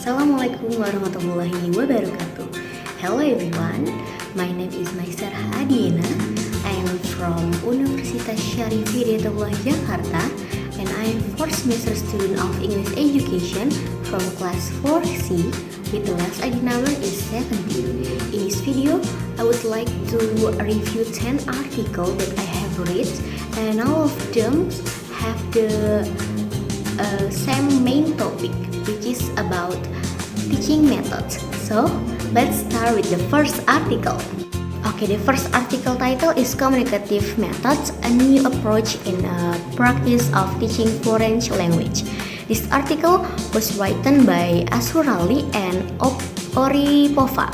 Assalamualaikum warahmatullahi wabarakatuh. Hello everyone, my name is Maisar Hadina. I am from Universitas Syarif Hidayatullah Jakarta and I am fourth semester student of English education from class 4C with the last ID number is 17. In this video, I would like to review 10 articles that I have read and all of them have the same main topic, which is about teaching methods. So let's start with the first article. Okay, the first article title is Communicative Methods, a new approach in practice of teaching foreign language. This article was written by Asurali and Oripova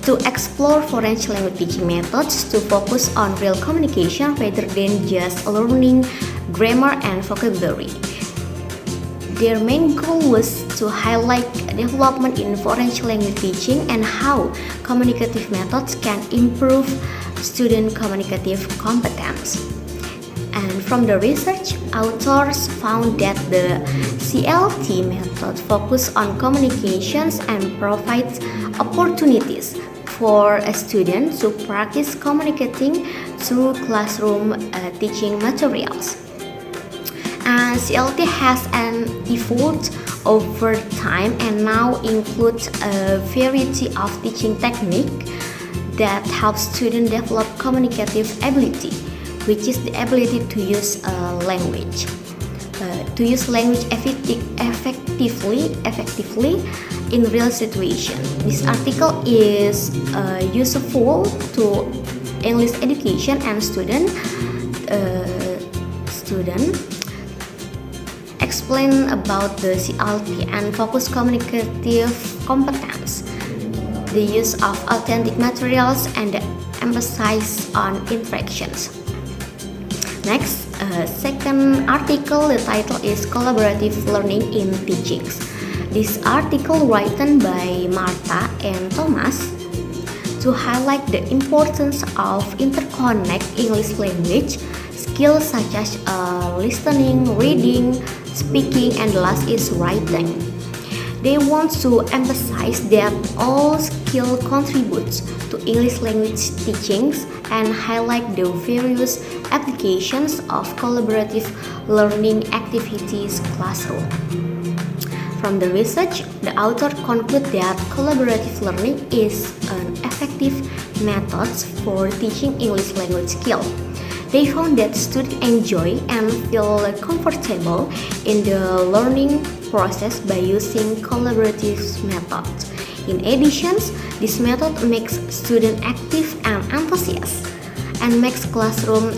to explore foreign language teaching methods to focus on real communication rather than just learning grammar and vocabulary. Their main goal was to highlight development in foreign language teaching and how communicative methods can improve student communicative competence. And from the research, authors found that the CLT method focuses on communications and provides opportunities for a student to practice communicating through classroom teaching materials. And CLT has evolved over time and now includes a variety of teaching techniques that help students develop communicative ability, which is the ability to use language effectively in real situation. This article is useful to English education and student explain about the CLT and focus communicative competence, the use of authentic materials, and the emphasis on interactions. Next, second article, the title is Collaborative Learning in Teachings. This article written by Marta and Thomas to highlight the importance of interconnect English language skills such as listening, reading, speaking, and the last is writing. They want to emphasize that all skill contributes to English language teachings and highlight the various applications of collaborative learning activities classroom. From the research, the author concludes that collaborative learning is an effective method for teaching English language skill. They found that students enjoy and feel comfortable in the learning process by using collaborative methods. In addition, this method makes students active and enthusiastic and makes classroom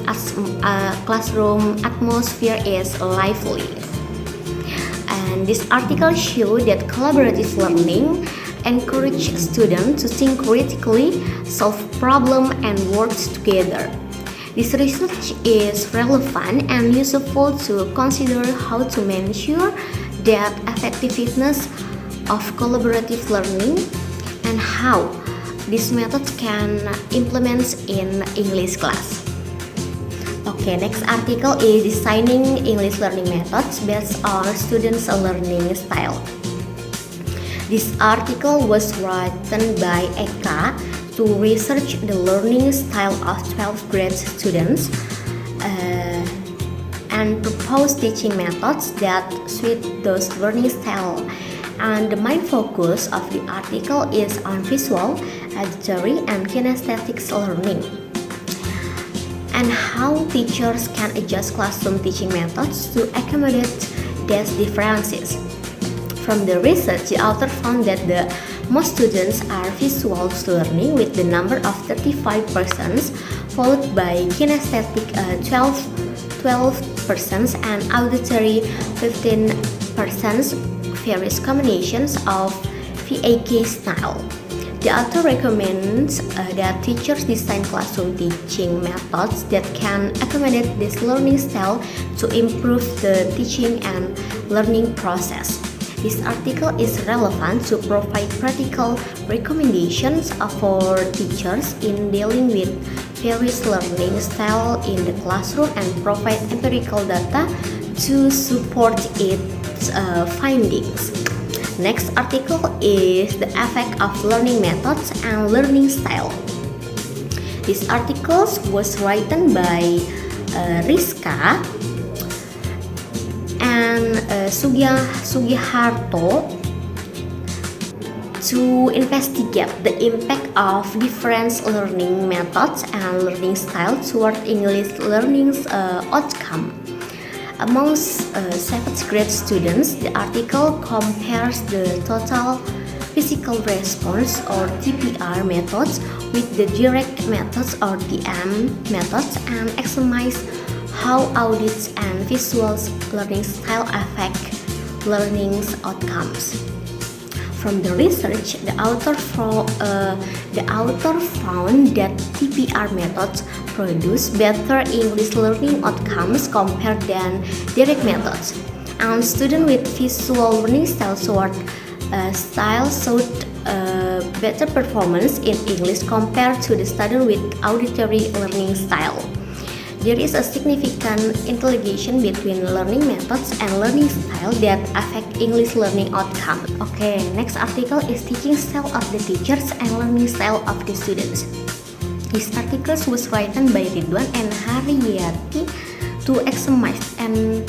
atmosphere is lively. And this article shows that collaborative learning encourages students to think critically, solve problems, and work together. This research is relevant and useful to consider how to measure the effectiveness of collaborative learning and how this method can implement in English class. Okay, next article is Designing English Learning Methods Based on Students' Learning Style. This article was written by Eka to research the learning style of 12th grade students and propose teaching methods that suit those learning styles. And the main focus of the article is on visual, auditory, and kinesthetic learning, and how teachers can adjust classroom teaching methods to accommodate these differences. From the research, the author found that the most students are visual learning with the number of 35%, followed by kinesthetic 12% and auditory 15%, various combinations of VAK style. The author recommends that teachers design classroom teaching methods that can accommodate this learning style to improve the teaching and learning process. This article is relevant to provide practical recommendations for teachers in dealing with various learning styles in the classroom and provide empirical data to support its findings. Next article is the effect of learning methods and learning style. This article was written by Rizka and Sugiharto to investigate the impact of different learning methods and learning style toward English learning outcome. Amongst 7th grade students, the article compares the total physical response or TPR methods with the direct methods or DM methods and examines how audits and visual learning style affect learning outcomes. From the research, the author found that TPR methods produce better English learning outcomes compared than direct methods, and students with visual learning style showed better performance in English compared to the student with auditory learning style. There is a significant interrelation between learning methods and learning style that affect English learning outcome. Okay, next article is teaching style of the teachers and learning style of the students. This article was written by Ridwan and Haryati to examine and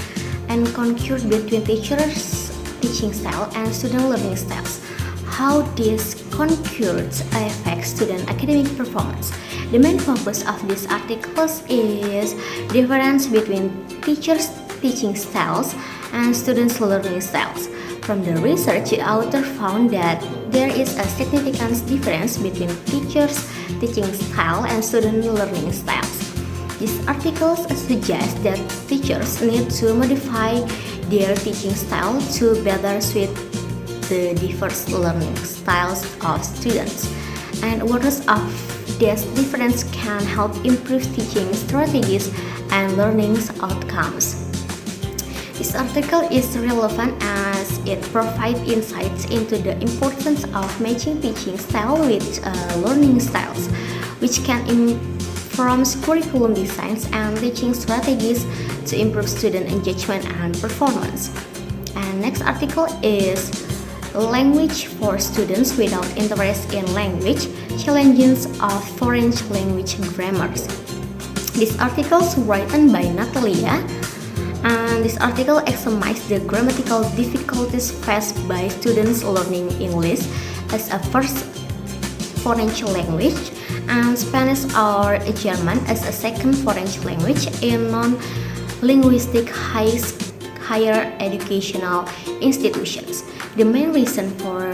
concur between teachers' teaching style and student learning styles. How these concurs affect student academic performance. The main focus of this article is difference between teachers' teaching styles and students' learning styles. From the research, the author found that there is a significant difference between teachers' teaching style and student learning styles. This article suggests that teachers need to modify their teaching style to better suit the diverse learning styles of students, and awareness of this difference can help improve teaching strategies and learning outcomes. This article is relevant as it provides insights into the importance of matching teaching style with learning styles, which can inform curriculum designs and teaching strategies to improve student engagement and performance. And next article is language for students without interest in language, challenges of foreign language grammars. This article is written by Natalia, and this article examines the grammatical difficulties faced by students learning English as a first foreign language and Spanish or German as a second foreign language in non-linguistic higher educational institutions. The main reason for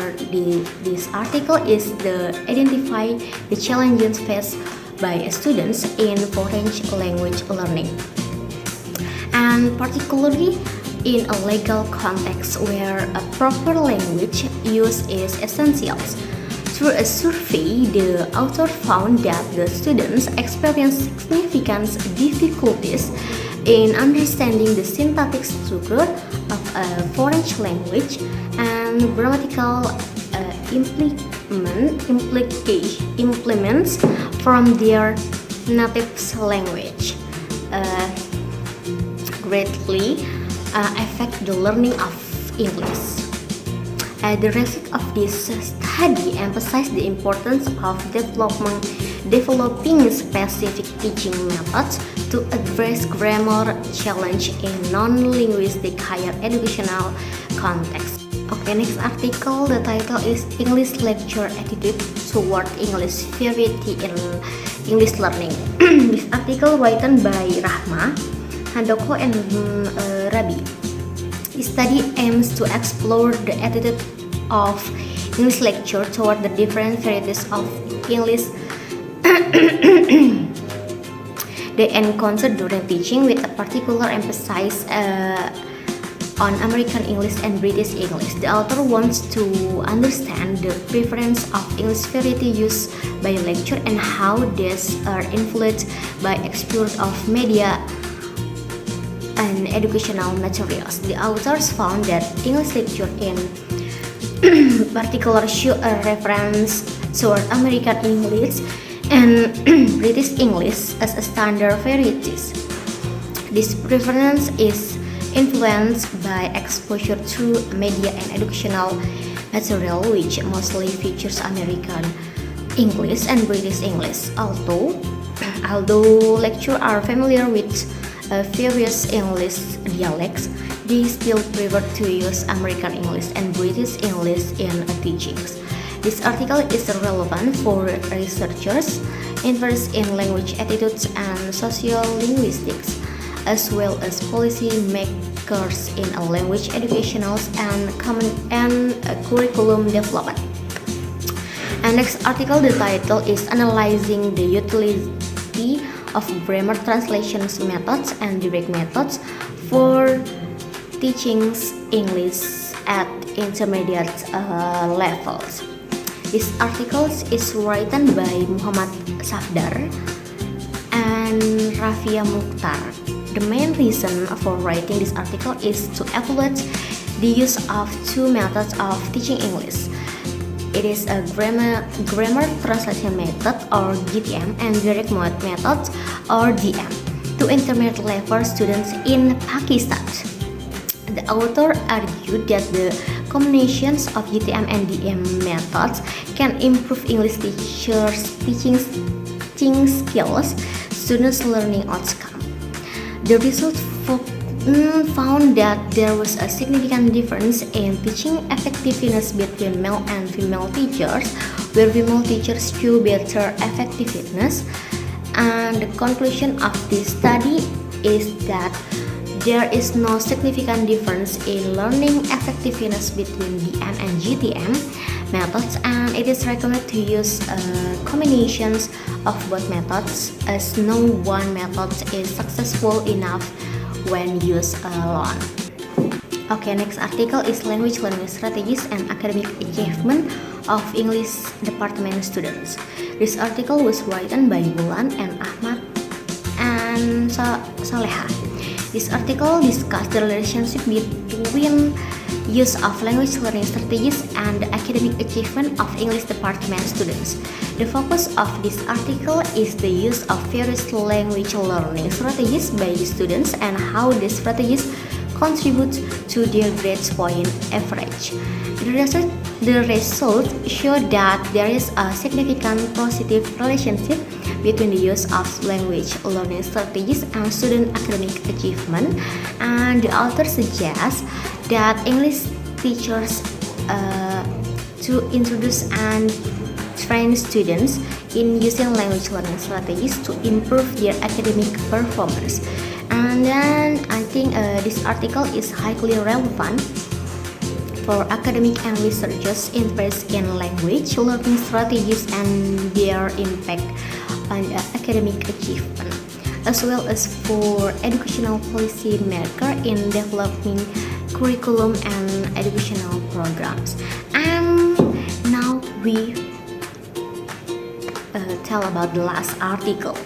this article is to identify the challenges faced by students in foreign language learning, and particularly in a legal context where a proper language use is essential. Through a survey, the author found that the students experience significant difficulties in understanding the syntactic structure of a foreign language and grammatical implements from their native language greatly affect the learning of English. The result of this study emphasized the importance of developing specific teaching methods to address grammar challenge in non-linguistic higher educational context. Okay, next article, the title is English Lecture Attitude Toward English Variety in English Learning. This article written by Rahma, Handoko, and Rabi. This study aims to explore the attitude of English lecture toward the different varieties of English they encounter during teaching, with a particular emphasis on American English and British English. The author wants to understand the preference of English variety used by lecture and how these are influenced by exposure of media and educational materials. The authors found that English lecture in particular show a reference toward American English and British English as a standard varieties. This preference is influenced by exposure to media and educational material which mostly features American English and British English. Although lecturers are familiar with various English dialects, they still prefer to use American English and British English in teachings. This article is relevant for researchers interested in language attitudes and sociolinguistics, as well as policy makers in language educational and curriculum development. And next article, the title is Analyzing the Utility of Grammar Translation Methods and Direct Methods for Teaching English at Intermediate Levels. This article is written by Muhammad Safdar and Rafia Mukhtar. The main reason for writing this article is to evaluate the use of two methods of teaching English. It is a grammar translation method or GTM and direct method or DM to intermediate level students in Pakistan. The author argued that the combinations of GTM and DM methods can improve English teachers' teaching skills, students' learning outcome. The results found that there was a significant difference in teaching effectiveness between male and female teachers, where female teachers show better effectiveness. And the conclusion of this study is that there is no significant difference in learning effectiveness between DM and GTM methods, and it is recommended to use combinations of both methods, as no one method is successful enough when used alone. Okay, next article is Language Learning Strategies and Academic Achievement of English Department Students. This article was written by Bulan and Ahmad and Saleha. This article discusses the relationship between use of language learning strategies and the academic achievement of English department students. The focus of this article is the use of various language learning strategies by the students and how these strategies contribute to their grade point average. The results show that there is a significant positive relationship between the use of language learning strategies and student academic achievement, and the author suggests that English teachers to introduce and train students in using language learning strategies to improve their academic performance. And then I think this article is highly relevant for academic and researchers interested in language learning strategies and their impact on academic achievement, as well as for educational policy maker in developing curriculum and educational programs. And now we tell about the last article.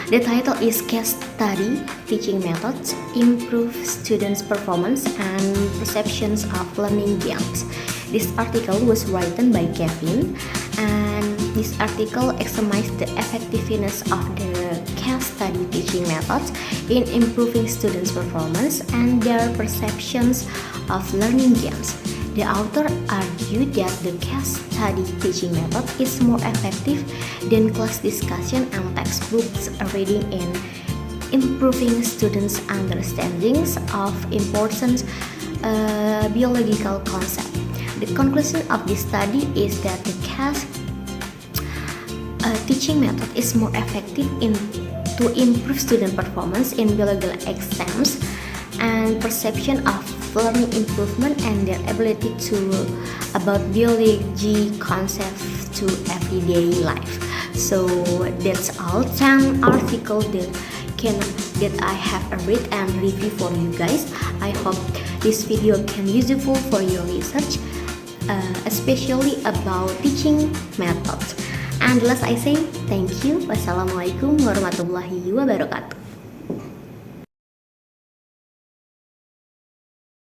The title is Case Study Teaching Methods Improve Students' Performance and Perceptions of Learning Games. This article was written by Kevin, and this article examines the effectiveness of the case study teaching methods in improving students' performance and their perceptions of learning games. The author argued that the case study teaching method is more effective than class discussion and textbooks reading in improving students' understandings of important biological concepts. The conclusion of this study is that the case teaching method is more effective to improve student performance in biological exams and perception of learning improvement and their ability to about biology concepts to everyday life. So that's all 10 articles that I have read and review for you guys. I hope this video can be useful for your research, especially about teaching methods. And last I say thank you. Wassalamualaikum warahmatullahi wabarakatuh.